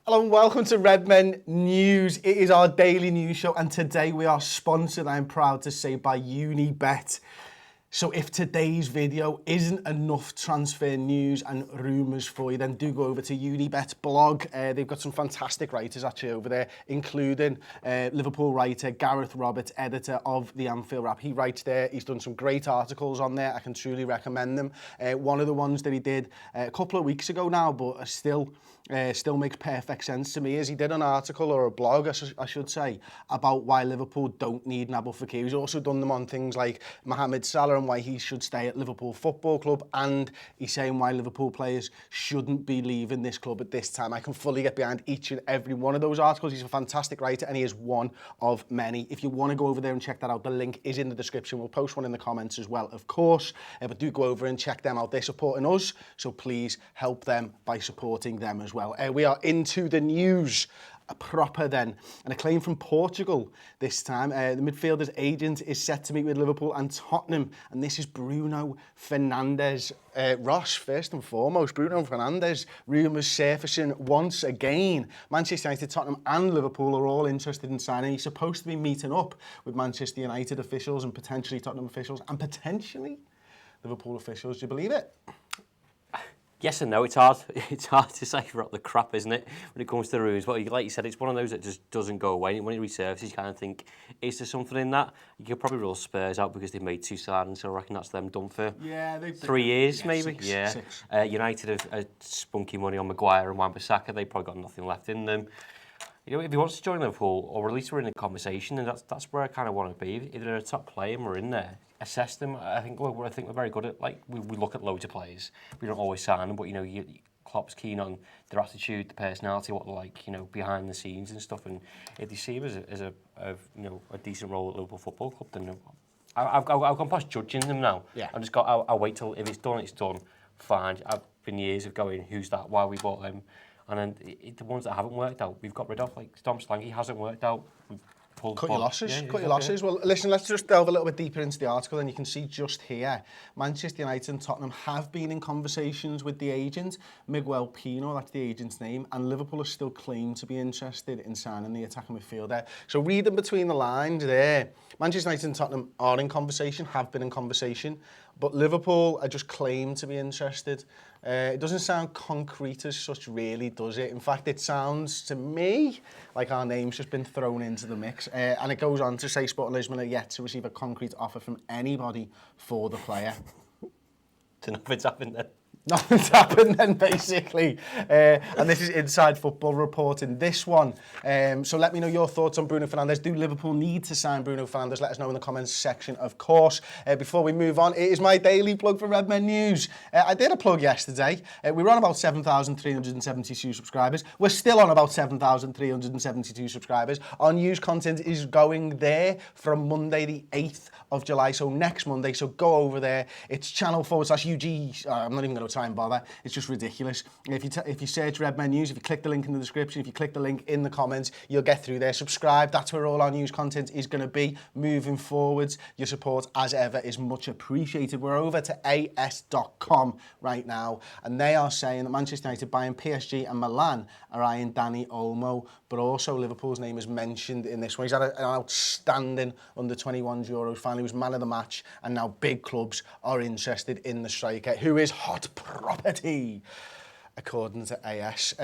Hello and welcome to Redmen News. It is our daily news show and today we are sponsored, I'm proud to say, by Unibet. So if today's video isn't enough transfer news and rumours for you, then do go over to Unibet's blog. They've got some fantastic writers actually over there, including Liverpool writer Gareth Roberts, editor of the Anfield Wrap. He writes there, he's done some great articles on there, I can truly recommend them. One of the ones that he did a couple of weeks ago now, but still makes perfect sense to me, is he did an article or a blog, I should say, about why Liverpool don't need Nabil Fekir. He's also done them on things like Mohamed Salah and why he should stay at Liverpool Football Club, and he's saying why Liverpool players shouldn't be leaving this club at this time. I can fully get behind each and every one of those articles. He's a fantastic writer and he is one of many. If you want to go over there and check that out, the link is in the description. We'll post one in the comments as well, of course, but do go over and check them out. They're supporting us, so please help them by supporting them as well. We are into the news proper then. An acclaim from Portugal this time. The midfielder's agent is set to meet with Liverpool and Tottenham, and this is Bruno Fernandes. Ross, first and foremost, Bruno Fernandes, rumours surfacing once again. Manchester United, Tottenham and Liverpool are all interested in signing. He's supposed to be meeting up with Manchester United officials and potentially Tottenham officials and potentially Liverpool officials. Do you believe it? Yes and no. It's hard to decipher out the crap, isn't it, when it comes to the rules. But like you said, it's one of those that just doesn't go away. When it resurfaces, you kind of think, is there something in that? You could probably rule Spurs out because they've made 2 signings, so I reckon that's them done for 3 years, maybe. Six. United have spunky money on Maguire and Wan-Bissaka. They've probably got nothing left in them. You know, if he wants to join Liverpool, or at least we're in a conversation, and that's where I kind of want to be. If they're a top player and we're in there, assess them. I think we're very good at, like, we look at loads of players. We don't always sign them, but, you know, Klopp's keen on their attitude, the personality, what they're like, you know, behind the scenes and stuff. And if they see him as a decent role at Liverpool Football Club, then I've gone past judging them now. Yeah. I'll wait till, if it's done, it's done. Fine. I've been years of going, who's that? Why we bought them? And then the ones that haven't worked out, we've got rid of. Like Dom Slangy hasn't worked out. Cut your losses, cut your losses. Well, listen, let's just delve a little bit deeper into the article, and you can see just here, Manchester United and Tottenham have been in conversations with the agent, Miguel Pino, that's the agent's name, and Liverpool are still claimed to be interested in signing the attacking midfielder. So reading between the lines there, Manchester United and Tottenham are in conversation, have been in conversation, but Liverpool are just claimed to be interested. It doesn't sound concrete as such, really, does it? In fact, it sounds to me like our name's just been thrown into the mix. And it goes on to say Sporting Lisbon are yet to receive a concrete offer from anybody for the player. Don't know if it's happened then. Nothing's happened then, basically. And this is Inside Football reporting this one. So let me know your thoughts on Bruno Fernandes. Do Liverpool need to sign Bruno Fernandes? Let us know in the comments section, of course. Before we move on, it is my daily plug for Redmen News. I did a plug yesterday. We were on about 7,372 subscribers. We're still on about 7,372 subscribers. Our news content is going there from Monday the 8th of July, so next Monday. So go over there. It's channel/UG. I'm not even going to try and bother. It's just ridiculous. If you search Redmen News, if you click the link in the description, if you click the link in the comments, you'll get through there. Subscribe. That's where all our news content is going to be moving forwards. Your support, as ever, is much appreciated. We're over to AS.com right now, and they are saying that Manchester United buying PSG and Milan are eyeing Dani Olmo, but also Liverpool's name is mentioned in this one. He's had an outstanding under-21s Euros final. He was man of the match, and now big clubs are interested in the striker, who is hot property, according to AS.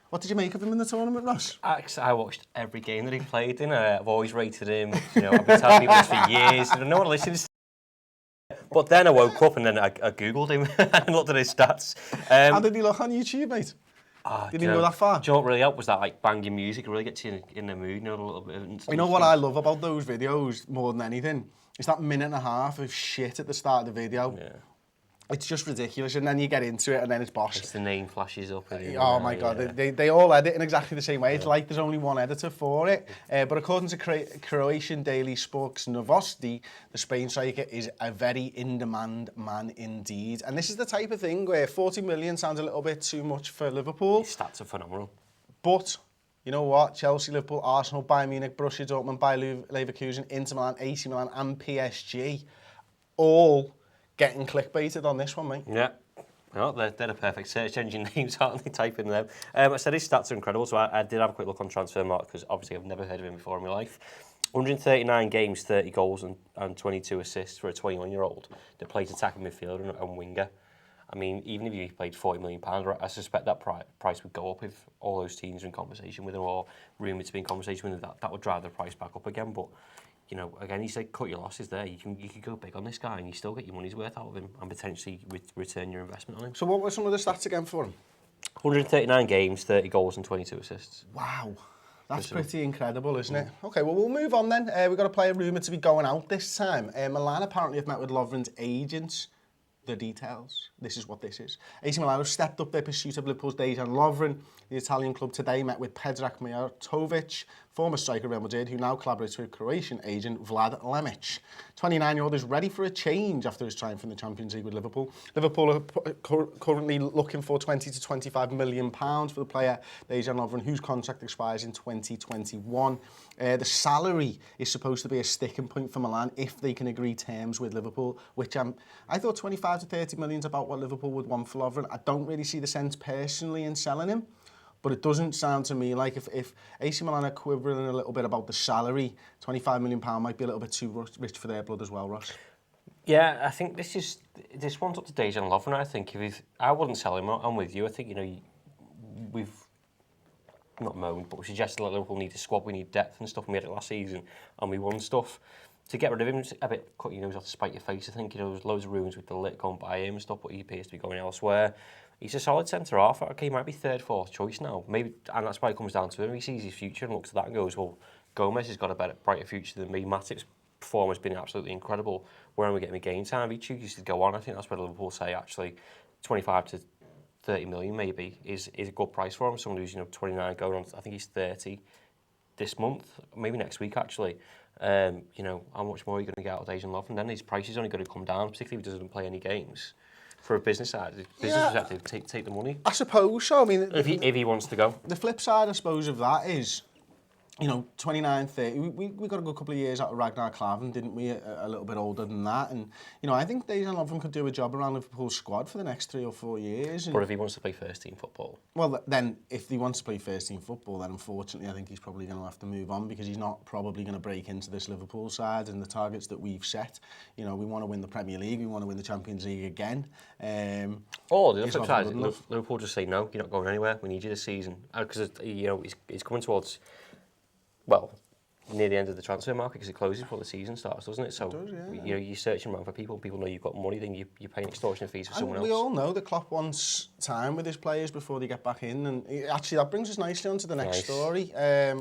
What did you make of him in the tournament, Ross? I watched every game that he played in. I've always rated him. You know, I've been telling people this for years. No one listens. But then I woke up and then I Googled him and looked at his stats. How did he look on YouTube, mate? Didn't even go that far. Do you know what really helped was that like banging music? It really gets you in the mood, you know, a little bit. You know what I love about those videos more than anything? It's that minute and a half of shit at the start of the video. Yeah. It's just ridiculous, and then you get into it, and then it's boss. It's the name flashes up. Oh my God, they all edit in exactly the same way. It's like there's only one editor for it. But according to Croatian daily Sports Novosti, the Spain striker is a very in-demand man indeed. And this is the type of thing where 40 million sounds a little bit too much for Liverpool. His stats are phenomenal. But you know what? Chelsea, Liverpool, Arsenal, Bayern Munich, Borussia Dortmund, Bayer Leverkusen, Inter Milan, AC Milan and PSG all getting clickbaited on this one, mate. Yeah. No, they're the perfect search engine names, aren't they? Type in them. I said his stats are incredible, so I did have a quick look on Transfermarkt because obviously I've never heard of him before in my life. 139 games, 30 goals and 22 assists for a 21-year-old that plays attacking midfielder and winger. I mean, even if he played £40 million, I suspect that price would go up if all those teams are in conversation with him or rumoured to be in conversation with him. That would drive the price back up again. But, you know, again, he said cut your losses there. You could go big on this guy and you still get your money's worth out of him and potentially return your investment on him. So what were some of the stats again for him? 139 games, 30 goals and 22 assists. Wow. That's pretty incredible, isn't it? Okay, well, we'll move on then. We've got a player rumoured to be going out this time. Milan apparently have met with Lovren's agents. The details. This is what this is. AC Milan have stepped up their pursuit of Liverpool's Dejan Lovren. The Italian club today met with Predrag Mijatovic, former striker Real Madrid, who now collaborates with Croatian agent Vlad Lemic. 29-year-old is ready for a change after his triumph in the Champions League with Liverpool. Liverpool are currently looking for £20 to £25 million for the player Dejan Lovren, whose contract expires in 2021. The salary is supposed to be a sticking point for Milan if they can agree terms with Liverpool, which I thought 25 to 30 million is about what Liverpool would want for Lovren. I don't really see the sense personally in selling him, but it doesn't sound to me like if AC Milan are quivering a little bit about the salary, £25 million might be a little bit too rich for their blood as well, Ross. Yeah, I think this one's up to Dejan Lovren. I think I wouldn't sell him. I'm with you. I think we've not moaned, but we suggested that Liverpool need a squad, we need depth and stuff, and we had it last season, and we won stuff. To get rid of him, a bit cut your nose off to spite your face. I think there's loads of rumours with the lit going by him and stuff, but he appears to be going elsewhere. He's a solid centre half. Okay, he might be third, fourth choice now, maybe, and that's why it comes down to him. He sees his future and looks at that and goes, "Well, Gomez has got a brighter future than me. Matip's performance has been absolutely incredible. Where am I getting my game time? He chooses to go on." I think that's where Liverpool say actually, 25 to 30 million maybe is a good price for him. Someone who's 29 going on, I think he's 30 this month, maybe next week actually. How much more are you going to get out of Dejan Lovren? Then his price is only going to come down, particularly if he doesn't play any games. For a business perspective, take the money. I suppose so. I mean, if he wants to go. The flip side, I suppose, of that is, 29, 30. We got a good couple of years out of Ragnar Klavan, didn't we? A little bit older than that. And, I think Dejan Lovren could do a job around Liverpool's squad for the next 3 or 4 years. But if he wants to play first-team football? Well, then, if he wants to play first-team football, then unfortunately I think he's probably going to have to move on because he's not probably going to break into this Liverpool side and the targets that we've set. We want to win the Premier League, we want to win the Champions League again. Or the other flip side, Liverpool just say, no, you're not going anywhere, we need you this season. Because, he's coming towards... Well, near the end of the transfer market because it closes before the season starts, doesn't it? So, you're searching around for people. People know you've got money, then you're paying extortionate fees for someone else. We all know that Klopp wants time with his players before they get back in. And actually, that brings us nicely on to the next story,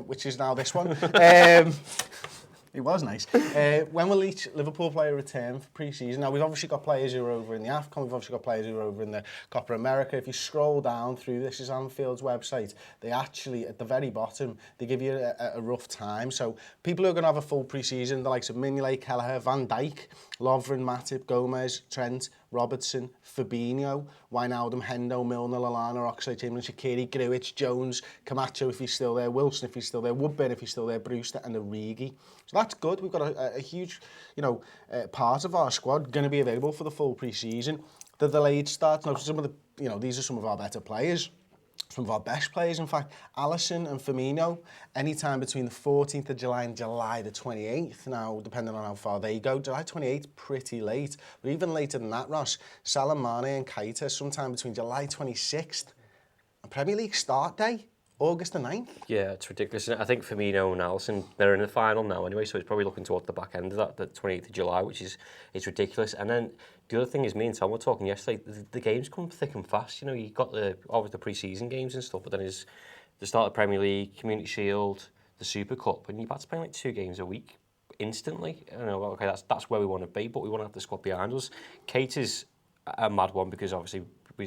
which is now this one. It was nice. When will each Liverpool player return for pre-season? Now, we've obviously got players who are over in the AFCON, we've obviously got players who are over in the Copa America. If you scroll down through, this is Anfield's website, they actually, at the very bottom, they give you a rough time. So people who are going to have a full pre-season, the likes of Mignolet, Kelleher, Van Dijk, Lovren, Matip, Gomez, Trent, Robertson, Fabinho, Wijnaldum, Hendo, Milner, Lallana, Oxlade-Chamberlain, Shaqiri, Grujic, Jones, Camacho if he's still there, Wilson if he's still there, Woodburn if he's still there, Brewster and Origi. So that's good. We've got a huge, part of our squad going to be available for the full pre-season. The delayed start, now some of the, these are some of our better players. Some of our best players, in fact, Alisson and Firmino, anytime between the 14th of July and July the 28th. Now, depending on how far they go, July 28th, pretty late. But even later than that, Ross, Salah, Mane and Keita, sometime between July 26th and Premier League start day, August the 9th. Yeah, it's ridiculous. I think Firmino and Alisson, they're in the final now anyway, so it's probably looking towards the back end of that, the 28th of July, which is ridiculous. And then the other thing is, me and Tom were talking yesterday, the games come thick and fast. You've got obviously the pre-season games and stuff, but then there's the start of the Premier League, Community Shield, the Super Cup, and you've had to play like 2 games a week instantly. Okay, that's where we want to be, but we want to have the squad behind us. Kate is a mad one because obviously,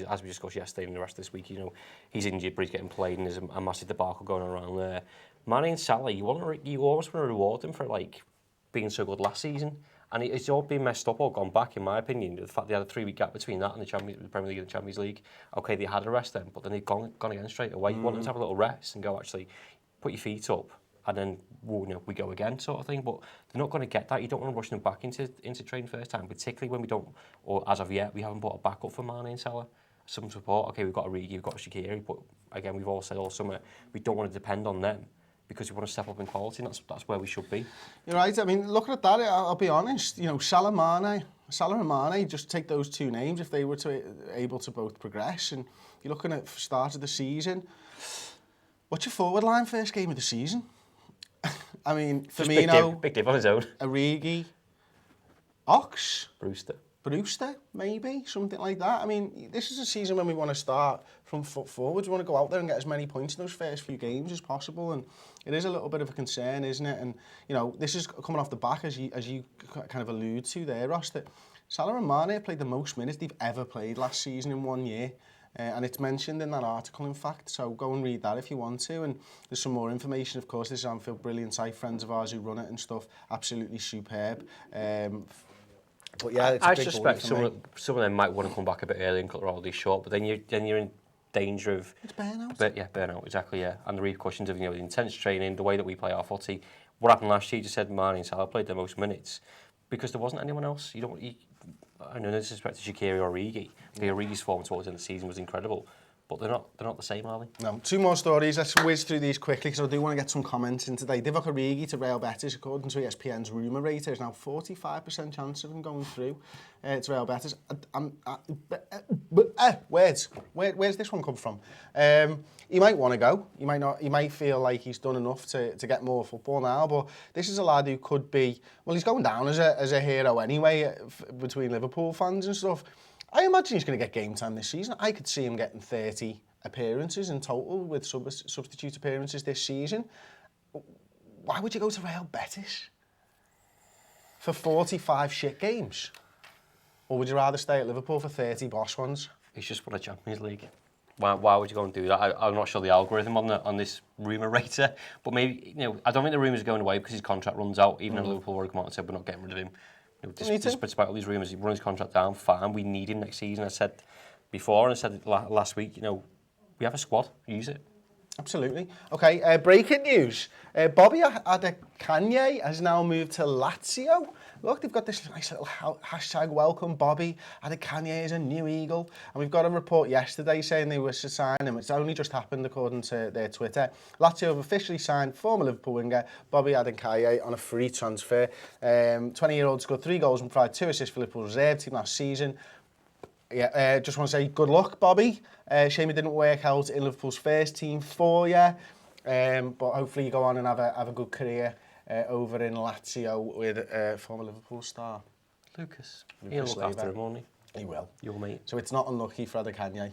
as we discussed yesterday and the rest of this week, he's injured, but he's getting played, and there's a massive debacle going on around there. Mane and Salah, you almost want to reward them for being so good last season, and it's all been messed up or gone back, in my opinion. The fact they had a 3-week gap between that and the Premier League and the Champions League. Okay, they had a rest then, but then they've gone again straight away. You want them to have a little rest and go actually put your feet up, and then we go again, sort of thing. But they're not going to get that. You don't want to rush them back into training first time, particularly when we don't, or as of yet, we haven't bought a backup for Mane and Salah. some support. Okay, we've got Origi, we've got Shaqiri, but again, we've all said all summer we don't want to depend on them because we want to step up in quality, and that's where we should be. You're right. I mean, looking at that, I'll be honest. You know, Salah and Mane, just take those two names if they were able to both progress. And you're looking at the start of the season. What's your forward line first game of the season? I mean, Firmino, big div on his own. Origi, Ox, Brewster, maybe, something like that. I mean, this is a season when we want to start from foot forwards. We want to go out there and get as many points in those first few games as possible. And it is a little bit of a concern, isn't it? And, you know, this is coming off the back, as you kind of allude to there, Ross, that Salah and Mane played the most minutes they've ever played last season in 1 year. And it's mentioned in that article, in fact, so go and read that if you want to. And there's some more information, of course. This is Anfield Brilliant site, friends of ours who run it and stuff. Absolutely superb. But yeah, it's I a big suspect some of them might want to come back a bit early and cut their holidays short, but then you're in danger of... It's burnout. Burnout, exactly, yeah. And the repercussions of, you know, the intense training, the way that we play our footy. What happened last year, you just said Mane and Salah played the most minutes because there wasn't anyone else. I know no disrespect to Shaqiri or Origi. The Origi's form towards the end of the season was incredible, but they're not the same, are they? No. Two more stories. Let's whiz through these quickly because I do want to get some comments in today. Divock Origi to Real Betis, according to ESPN's rumour rate, there's now 45% chance of him going through to Real Betis. Where's this one come from? He might want to go. He might not. He might feel like he's done enough to get more football now. But this is a lad who could be. Well, he's going down as a hero anyway between Liverpool fans and stuff. I imagine he's going to get game time this season. I could see him getting 30 appearances in total with substitute appearances this season. Why would you go to Real Betis for 45 shit games? Or would you rather stay at Liverpool for 30 boss ones? He's just won a Champions League. Why would you go and do that? I'm not sure the algorithm on this rumour rater, but maybe, you know, I don't think the rumour's going away because his contract runs out, even if Liverpool already come out and said we're not getting rid of him. You know, despite all these rumours, he runs his contract down, fine, we need him next season. I said before, and I said it last week, you know, we have a squad, use it. Absolutely. Okay, breaking news. Bobby Adekanye has now moved to Lazio. Look, they've got this nice little hashtag welcome Bobby Adekanye is a new Eagle. And we've got a report yesterday saying they were to sign him. It's only just happened according to their Twitter. Lazio have officially signed former Liverpool winger Bobby Adekanye on a free transfer. 20-year-old scored 3 goals and provided 2 assists for Liverpool's reserve team last season. Yeah, just want to say good luck, Bobby. Shame it didn't work out in Liverpool's first team for you. But hopefully you go on and have a good career over in Lazio with former Liverpool star. Lucas. He'll look after him, won't he? He will. Your mate. So it's not unlucky for Adekanye.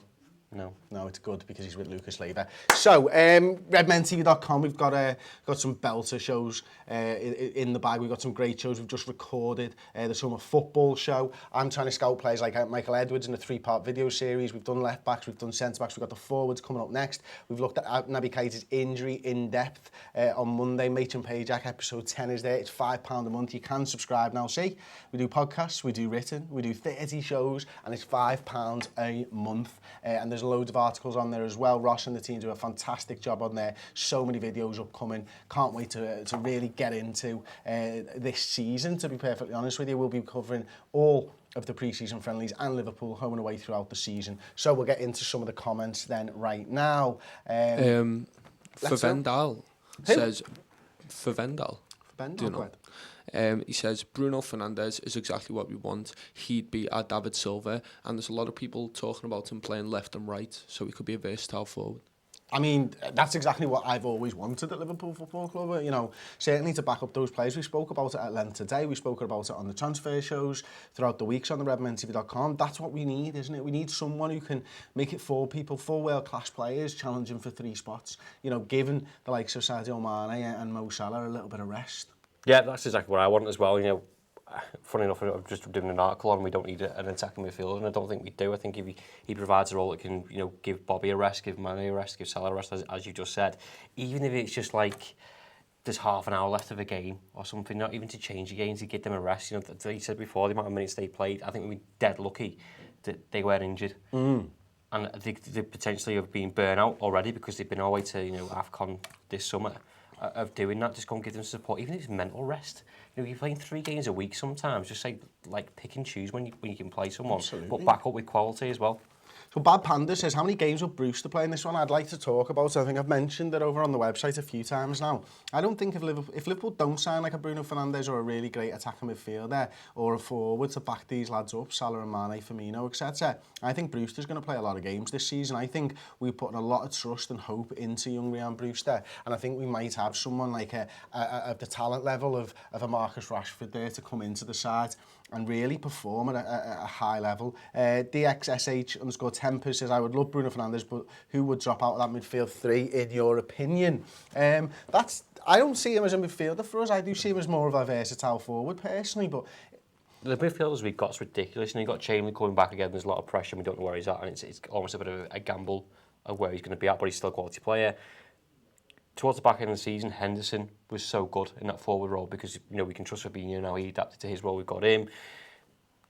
No, it's good because he's with Lucas Leiva. So, redmentv.com, we've got some belter shows in the bag. We've got some great shows. We've just recorded the summer football show. I'm trying to scout players like Michael Edwards in a 3-part video series. We've done left backs, we've done centre backs, we've got the forwards coming up next. We've looked at Naby Keita's injury in depth on Monday. Matron Pajak, episode 10 is there. It's £5 a month. You can subscribe now. See, we do podcasts, we do written, we do 30 shows, and it's £5 a month. And there's loads of articles on there as well. Ross and the team do a fantastic job on there. So many videos upcoming. Can't wait to really get into this season, to be perfectly honest with you. We'll be covering all of the pre-season friendlies and Liverpool home and away throughout the season. So we'll get into some of the comments then right now. Favendal says... Favendal? Do you know? He says, Bruno Fernandes is exactly what we want. He'd be our David Silva, and there's a lot of people talking about him playing left and right, so he could be a versatile forward. I mean, that's exactly what I've always wanted at Liverpool Football Club. You know, certainly to back up those players. We spoke about it at length today. We spoke about it on the transfer shows throughout the weeks on the redmentv.com. That's what we need, isn't it? We need someone who can make it for people, for world-class players, challenging for 3 spots. You know, giving the likes of Sadio Mane and Mo Salah a little bit of rest. Yeah, that's exactly what I want as well. You know, funny enough, I'm just doing an article on we don't need an attacking midfielder, and I don't think we do. I think if he provides a role that can, you know, give Bobby a rest, give Mane a rest, give Salah a rest, as you just said, even if it's just like there's half an hour left of a game or something, not even to change the game, to give them a rest. You know, they said before, the amount of minutes they played, I think we'd be dead lucky that they were injured. And they potentially have been burnt out already because they've been all the way to, you know, AFCON this summer. Of doing that, just go and give them support, even if it's mental rest. You know, you're playing 3 games a week sometimes. Just say, like, pick and choose when you can play someone, but back up with quality as well. So Bad Panda says, how many games will Brewster play in this one? I'd like to talk about it. I think I've mentioned it over on the website a few times now. I don't think if Liverpool don't sign like a Bruno Fernandes or a really great attacking midfielder or a forward to back these lads up, Salah and Mane, Firmino, etc., I think Brewster's going to play a lot of games this season. I think we're putting a lot of trust and hope into young Ryan Brewster, and I think we might have someone like the talent level of a Marcus Rashford there to come into the side and really perform at a high level. DXSH_Temper says, I would love Bruno Fernandes, but who would drop out of that midfield three, in your opinion? I don't see him as a midfielder for us. I do see him as more of a versatile forward, personally, but the midfielders we've got is ridiculous, and you've got Chamberlain coming back again. There's a lot of pressure, and we don't know where he's at, and it's almost a bit of a gamble of where he's going to be at, but he's still a quality player. Towards the back end of the season, Henderson was so good in that forward role because we can trust Fabinho now. He adapted to his role. We've got him.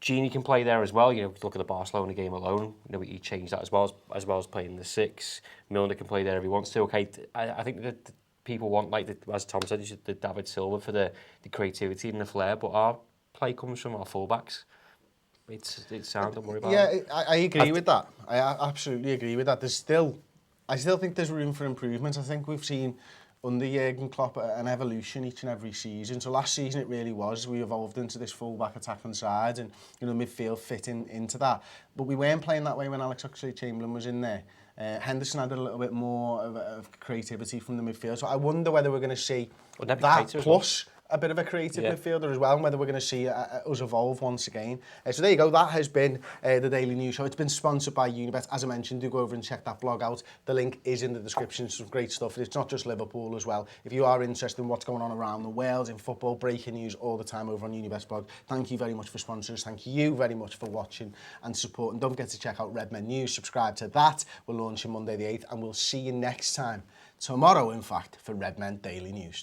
Gini can play there as well. Look at the Barcelona game alone. He changed that as well as playing the 6. Milner can play there if he wants to. Okay, I think that people want, as Tom said, the David Silva for the creativity and the flair, but our play comes from our fullbacks. It's sound. Don't worry about it. Yeah, I agree with that. I absolutely agree with that. I still think there's room for improvement. I think we've seen under Jurgen Klopp an evolution each and every season. So last season it really was. We evolved into this full-back attacking side and midfield fitting into that. But we weren't playing that way when Alex Oxlade-Chamberlain was in there. Henderson had a little bit more of creativity from the midfield. So I wonder whether we're going to see that plus a bit of a creative midfielder as well, and whether we're going to see us evolve once again. So there you go, that has been the Daily News Show. It's been sponsored by Unibet. As I mentioned, do go over and check that blog out. The link is in the description. Some great stuff. It's not just Liverpool as well. If you are interested in what's going on around the world in football, breaking news all the time over on Unibet's blog, thank you very much for sponsors. Thank you very much for watching and supporting. Don't forget to check out Redmen News. Subscribe to that. We're launching Monday the 8th, and we'll see you next time. Tomorrow, in fact, for Redmen Daily News.